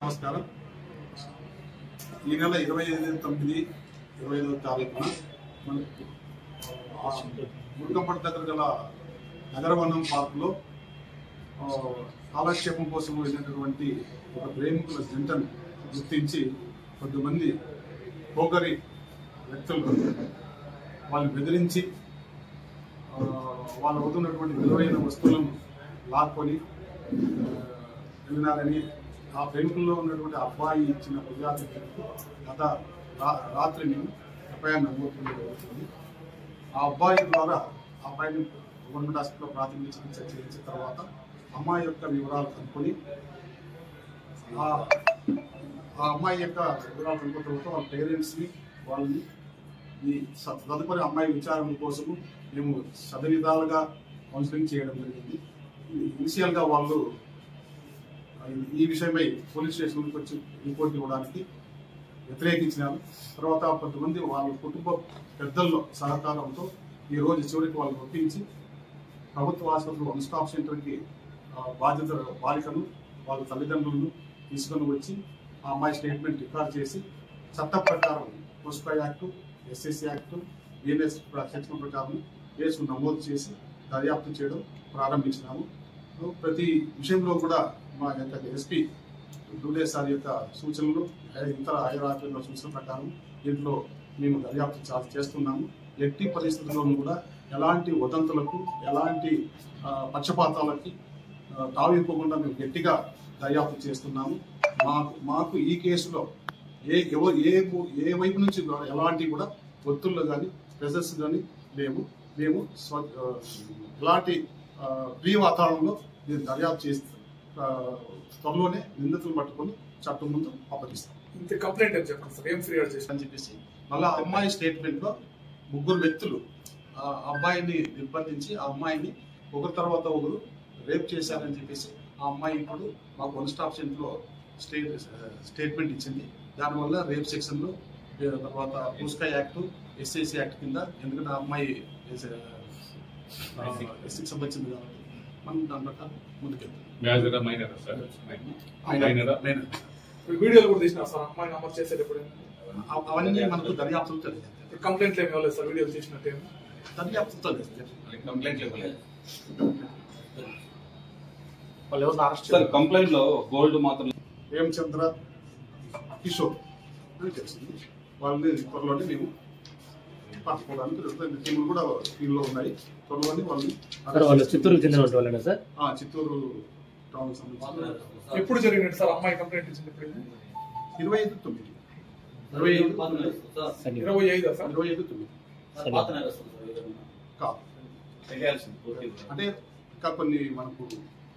నమస్కారం. ఈ నెల 25/9/25వ తారీఖున మనకు మురుగంపట్టు దగ్గర గల నగరవనం పార్కులో కాలక్షేపం కోసం వెళ్ళినటువంటి ఒక ప్రేమికుల జంటను గుర్తించి కొద్దిమంది పోగరి వ్యక్తులు వాళ్ళు బెదిరించి వాళ్ళ వద్ద ఉన్నటువంటి విలువైన వస్తువులను లాక్కొని వెళ్ళినారని ఆ ప్రేమికుల్లో ఉన్నటువంటి అబ్బాయి ఇచ్చిన ఫిర్యాదు గత రాత్రి మేము ఎఫ్ఐఆర్ నమోదు జరుగుతుంది. ఆ అబ్బాయి ద్వారా ఆ అబ్బాయిని గవర్నమెంట్ హాస్పిటల్లో ప్రాథమిక చికిత్స చేయించిన తర్వాత అమ్మాయి యొక్క వివరాలు కనుక్కొని ఆ అమ్మాయి యొక్క వివరాలు కనుక్కున్న తర్వాత వాళ్ళ పేరెంట్స్ని వాళ్ళని ఈ తదుపరి అమ్మాయి విచారణ కోసము మేము సదవిధాలుగా కౌన్సిలింగ్ చేయడం జరిగింది. ఇనిషియల్గా వాళ్ళు ఈ విషయమై పోలీస్ స్టేషన్కి వచ్చి రిపోర్ట్ ఇవ్వడానికి వ్యతిరేకించినారు. తర్వాత కొంతమంది వాళ్ళ కుటుంబ పెద్దల్లో సహకారంతో ఈ రోజు చివరికి వాళ్ళు ఒప్పించి ప్రభుత్వ ఆసుపత్రి వన్ స్టాప్ సెంటర్కి బాధిత బాలికను వాళ్ళ తల్లిదండ్రులను తీసుకొని వచ్చి ఆ అమ్మాయి స్టేట్మెంట్ రికార్డ్ చేసి చట్ట ప్రకారం POSCO act, SSC act, BNS section ప్రకారం కేసు నమోదు చేసి దర్యాప్తు చేయడం ప్రారంభించినాము. ప్రతి విషయంలో కూడా మా యొక్క ఎస్పీ డూడే సార్ యొక్క సూచనలు ఇతర హైరార్కీల సూచనల ప్రకారం దీంట్లో మేము దర్యాప్తు చేస్తున్నాము. ఎట్టి పరిస్థితుల్లోనూ కూడా ఎలాంటి వదంతులకు ఎలాంటి పక్షపాతాలకి తావివ్వకుండా మేము గట్టిగా దర్యాప్తు చేస్తున్నాము. మాకు ఈ కేసులో ఏ వైపు నుంచి ఎలాంటి కూడా ఒత్తుల్లో కానీ ప్రెజర్స్ కానీ మేము ఎలాంటి ప్రియ వాతావరణంలో దీన్ని దర్యాప్తు చేస్తాం. త్వరలోనే నిందితులు పట్టుకొని చట్టం ముందు అప్పగిస్తాం. ఇంత కంప్లైంట్ అని చెప్పండి సార్, ఏం ఫిర్యాదు చేస్తారని చెప్పేసి మళ్ళీ అమ్మాయి స్టేట్మెంట్ లో ముగ్గురు వ్యక్తులు ఆ అబ్బాయిని నిర్బంధించి ఆ అమ్మాయిని ఒకరి తర్వాత ఒకరు రేప్ చేశారని చెప్పేసి ఆ అమ్మాయి ఇప్పుడు మాకు వన్ స్టాప్ సెంటర్ లో స్టేట్మెంట్ ఇచ్చింది. దానివల్ల రేప్ సెక్షన్ లో తర్వాత పోస్కో యాక్ట్, ఎస్ఐసి యాక్ట్ కింద, ఎందుకంటే ఆ అమ్మాయి ఎస్సీకి సంబంధించింది కాబట్టి మనం దాని ప్రకారం ముందుకెళ్తాం. వీడియోలు కూడా తీసినా సార్ అమ్మాయిని అమలు చేసేటప్పుడు అవన్నీ మనకు దర్యాప్తులు తెలియదు. కంప్లైంట్లు ఏమి ఇవ్వలేదు సార్, వీడియోలు తీసినట్టు దర్యాప్తుతో కంప్లైంట్ లో గోల్డ్ మాత్రం హేమచంద్ర కిషోర్ అని తెలిసింది. వాళ్ళని త్వరలోనే మేము పట్టుకోవడానికి టీములు కూడా ఫీల్డ్ లో ఉన్నాయి. త్వరలోనే వాళ్ళు చిత్తూరుకు చెందిన వాళ్ళేనా సార్? చిత్తూరు టౌన్ సంబంధించి. ఎప్పుడు జరిగినట్టు సార్ అమ్మాయి కంప్లైంట్ ఇచ్చింది? ఇప్పుడు 25/9. 25 సార్? 25/9 కాదు. అంటే ఇంకా కొన్ని మనకు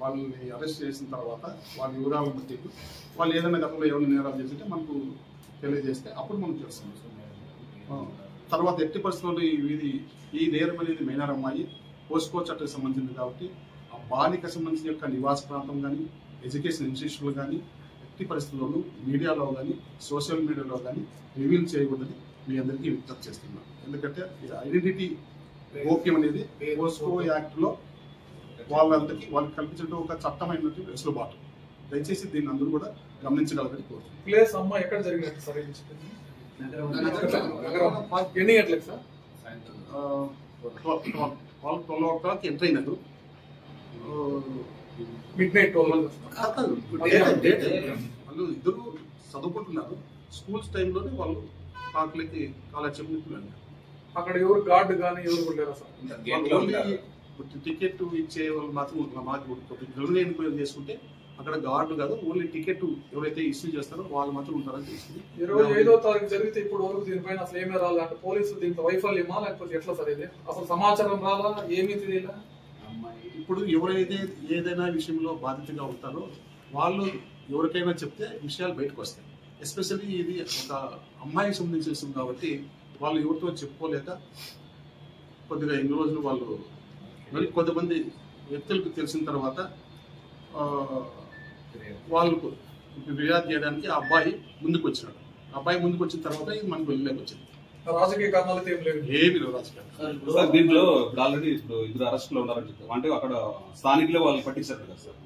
వాళ్ళని అరెస్ట్ చేసిన తర్వాత వాళ్ళ వివరాలను బట్టి వాళ్ళు ఏదైనా గతంలో ఎవరైనా నేరాలు చేస్తుంటే మనకు తెలియజేస్తే అప్పుడు మనం చేస్తాం. తర్వాత ఎట్టి పరిస్థితుల్లో ఈ నేరం అనేది మైనర్ అమ్మాయి పోస్కో చట్టం సంబంధించింది కాబట్టి ఆ బాలిక సంబంధించిన యొక్క నివాస ప్రాంతం కానీ, ఎడ్యుకేషన్ ఇన్స్టిట్యూషన్లు కానీ ఎట్టి పరిస్థితుల్లోనూ మీడియాలో కానీ సోషల్ మీడియాలో కానీ రివీల్ చేయకూడదని మీ అందరికీ విజ్ఞప్తి చేస్తున్నాం. ఎందుకంటే ఐడెంటిటీ గోప్యం అనేది పోస్కో యాక్ట్లో వాళ్ళకి కల్పించడం ఒక చట్టమైనటువంటి వెసులుబాటు. దయచేసి దీన్ని అందరూ కూడా గమనించగలరని కోరుతున్నాం. ప్లేస్ అమ్మాయి ఎక్కడ జరిగినట్టు సార్? ఎన్ని గంటలకు సార్? 12 o'clock ఎంటర్ అయినారు. మిడ్నైట్ 12 వాళ్ళు ఇద్దరు చదువుకుంటున్నారు. స్కూల్స్ టైంలోనే వాళ్ళు పార్కులకి కాలక్షేపం. అక్కడ ఎవరు గార్డు కానీ ఎవరు కూడా లేరా సార్? టికెట్ ఇచ్చే వాళ్ళు మాత్రం మాకు గవర్నమెంట్ ఎంక్వైరీ చేసుకుంటే అక్కడ గార్డు కాదు, ఓన్లీ టికెట్ ఎవరైతే ఇష్యూ చేస్తారో వాళ్ళు మాత్రం ఉంటారని తెలిసింది. 25వ తారీఖు జరిగితే ఇప్పుడు వరకు దీనిపైన అసలు ఏమీ రాలే అంటే పోలీసులు దీంట్లో వైఫల్యమా లేకపోతే ఎట్లా సార్? ఇది అసలు సమాచారం రాలా, ఏమీ తెలియలా? ఇప్పుడు ఎవరైతే ఏదైనా విషయంలో బాధితుగా ఉంటారో వాళ్ళు ఎవరికైనా చెప్తే విషయాలు బయటకు వస్తాయి. ఎస్పెషల్లీ ఇది ఒక అమ్మాయికి సంబంధించిన విషయం కాబట్టి వాళ్ళు ఎవరితో చెప్పుకోలేక కొద్దిగా ఎన్ని రోజులు వాళ్ళు మరి కొంతమంది వ్యక్తులకు తెలిసిన తర్వాత వాళ్ళకు ఫిర్యాదు చేయడానికి ఆ అబ్బాయి ముందుకు వచ్చినాడు. అబ్బాయి ముందుకు వచ్చిన తర్వాత ఇది మనకు వెళ్ళలేక వచ్చింది. రాజకీయ కారణాలు ఏమి లేవు. రాజకీయాలు దీంట్లో ఆల్రెడీ ఇద్దరు అరెస్ట్ లో ఉన్నారని చెప్పారు. అంటే అక్కడ స్థానికులే వాళ్ళు పట్టించారు కదా సార్,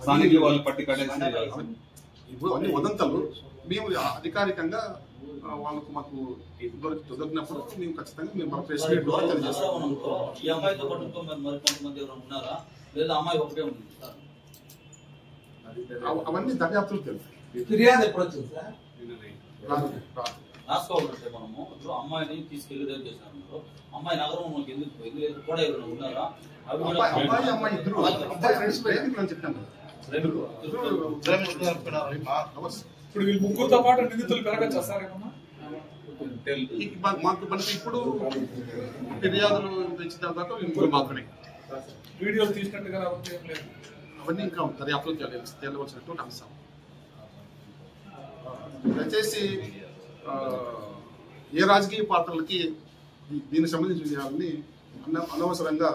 స్థానికులు వాళ్ళు పట్టి కట్టేసి ఇప్పుడు అన్ని వదంతలు. మేము అధికారికంగా వాళ్ళకు మాకు దొరికినప్పుడు మేము ఖచ్చితంగా మేము మన ప్రెస్ మీట్ ద్వారా తెలియజేస్తాం. ఈ అమ్మాయితో పాటు మరి కొంతమంది ఎవరు ఉన్నారా లేదా అమ్మాయి ఒకటే ఉంది? అవన్నీ దర్యాప్తులు తెలుసు. ఫిర్యాదు ఎప్పుడు వచ్చింది సార్? రాసుకోవాలంటే మనము ఇప్పుడు అమ్మాయిని తీసుకెళ్లి రేపు చేసినారు. అమ్మాయి నగరం ఎందుకు పోయింది కూడా ఎవరైనా ఉన్నారా? అమ్మాయి ఇద్దరు అబ్బాయి ఫ్రెండ్స్ అని చెప్పాను కదా. ఇప్పుడు వీళ్ళు ముగ్గురుతో పాటు నిందితులు పెరగచ్చా సార్ ఏమన్నా? మనకి ఇప్పుడు ఫిర్యాదులు ఇచ్చిన తర్వాత ఇంకోటి మాత్రమే వీడియోలు తీసినట్టుగా అవన్నీ ఏం లేదు. అవన్నీ ఇంకా దర్యాప్తులు తేలవలసినటువంటి అంశం. దయచేసి ఏ రాజకీయ పార్టీలకి దీనికి సంబంధించిన విషయాలని అనవసరంగా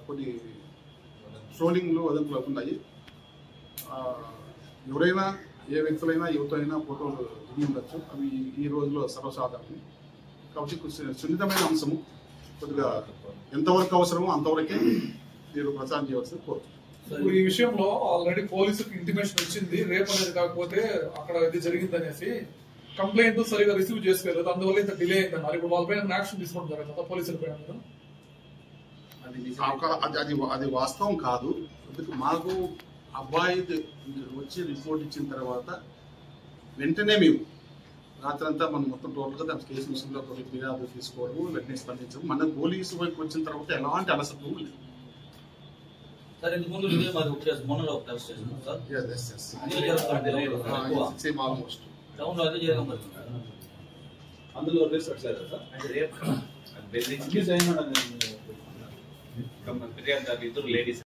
కొన్ని ట్రోలింగ్లు వదంతులు అవుతున్నాయి. ఎవరైనా ఏ వ్యక్తులైనా యువతైనా ఫోటోలు దిగి ఉండొచ్చు. అవి ఈ రోజులో సర్వసాధారణం. కాబట్టి సున్నితమైన అంశము కొద్దిగా ఎంతవరకు అవసరమో అంతవరకే మీరు ప్రచారం చేయవలసింది కోరుతున్నాను. ఇప్పుడు ఈ విషయంలో ఆల్రెడీ పోలీసులకు ఇంటిమేషన్ వచ్చింది, రేపు అనేది కాకపోతే అక్కడ ఇది జరిగిందనేసి కంప్లైంట్ సరిగా రిసీవ్ చేసుకోలేదు, అందువల్ల ఇంత డిలే అయిందన్నారు. ఇప్పుడు వాళ్ళపైన యాక్షన్ తీసుకోవడం జరుగుతుందా పోలీసుల పైన? అది వాస్తవం కాదు. మాకు అబ్బాయి వచ్చి రిపోర్ట్ ఇచ్చిన తర్వాత వెంటనే మేము రాత్రంతా మనం మొత్తం టోటల్గా దాని కేసు విషయంలో ఫిర్యాదు తీసుకోవడం, వెంటనే స్పందించడం. మన పోలీసు వైపు వచ్చిన తర్వాత ఎలాంటి అలసత్వం లేదు. సార్ ఇంతకు ముందు మొన్న ఒక టెస్ట్ చేసినాం సార్. ఆల్మోస్ట్ టౌన్ లో అదే చేయడం అందులో రిసర్చ్ లేదా సార్? ఫిర్యాదు ఇద్దరు లేడీస్